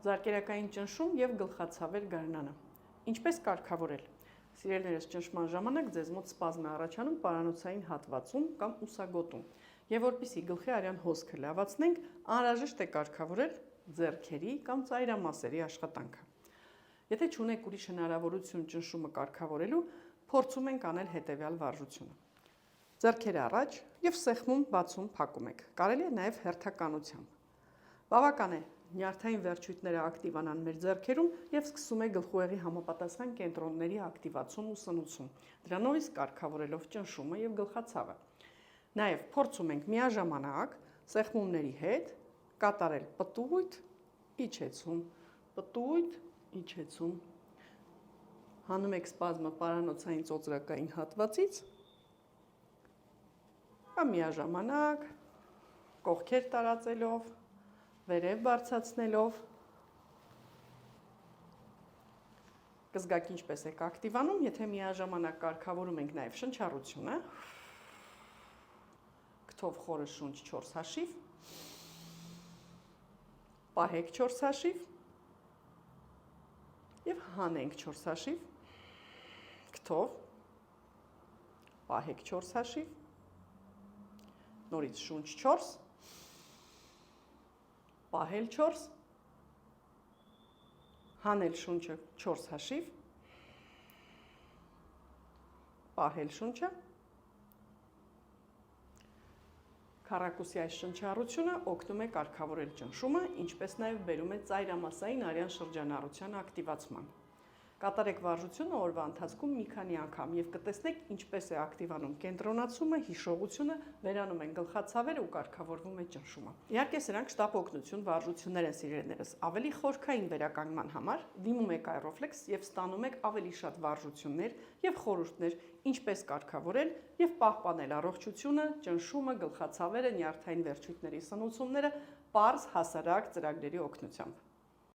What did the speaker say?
Զարկերակային ճնշում եւ գլխացավեր գարնանը։ Ինչպես կարգավորել։ Սիրելիներս, ճնշման ժամանակ ձեզ մոտ սպազմ է առաջանում պարանոցային հատվածում կամ ուսագոտում։ Եվ որպեսզի գլխի արյան հոսքը լավացնենք, անհրաժեշտ է կարգավորել ձեռքերի կամ ծայրամասերի աշխատանքը։ Եթե չունեք ուրիշ հնարավորություն ճնշումը կարգավորելու, փորձում ենք անել հետևյալ վարժությունը։ Ձեռքերը առաջ եւ սեղմում, բացում, փակում եք։ Կարելի է նաեւ հերթականությամբ։ Բավական է նյարդային վերջույթները ակտիվանան մեր ձեռքերում եւ սկսում է գլխուեղի համապատասխան կենտրոնների ակտիվացում ու սնուցում։ Դրանով իսկ կարգավորելով ճնշումը եւ գլխացավը։ Նաեւ փորձում ենք միաժամանակ սեղմումների հետ կատարել պտույտ, իջեցում, պտույտ, իջեցում։ Հանում եք սպազմը պարանոցային ծոծրակային հատվածից կամ միաժամանակ կողքեր տարածելով, վերև բարձրացնելով։ Կզգաք ինչպես եք ակտիվանում, եթե միաժամանակ կարգավորում ենք նաև շնչառությունը։ Քթով խորը շունչ 4 հաշիվ, պահեք 4 հաշիվ եւ հանենք 4 հաշիվ, քթով, պահեք 4 հաշիվ, նորից շունչ 4, պահել 4, հանել շունչը 4 հաշիվ, պահել շունչը, քառակուսի այս շնչառությունը օգնում է կարգավորել ճնշումը, ինչպես նաև բերում է ծայրամասային արյան շրջանառության ակտիվացման։ Կատարեք վարժությունը օրվա ընթացքում մի քանի անգամ եւ կտեսնեք ինչպես է ակտիվանում կենտրոնացումը, հիշողությունը, վերանում են գլխացավերը ու կարգավորվում է ճնշումը։ Իհարկե սրանք շտապ օգնություն վարժություններ են սիրելիներս։ Ավելի խորքային վերականգնման համար դիմում եք Aeroflex եւ ստանում եք ավելի շատ վարժություններ եւ խորհուրդներ, ինչպես կարգավորել եւ պահպանել առողջությունը, ճնշումը, գլխացավերը, նյարդային վերջույթների սնուցումները պարզ հասարակ ծրագրերի օգնությամբ։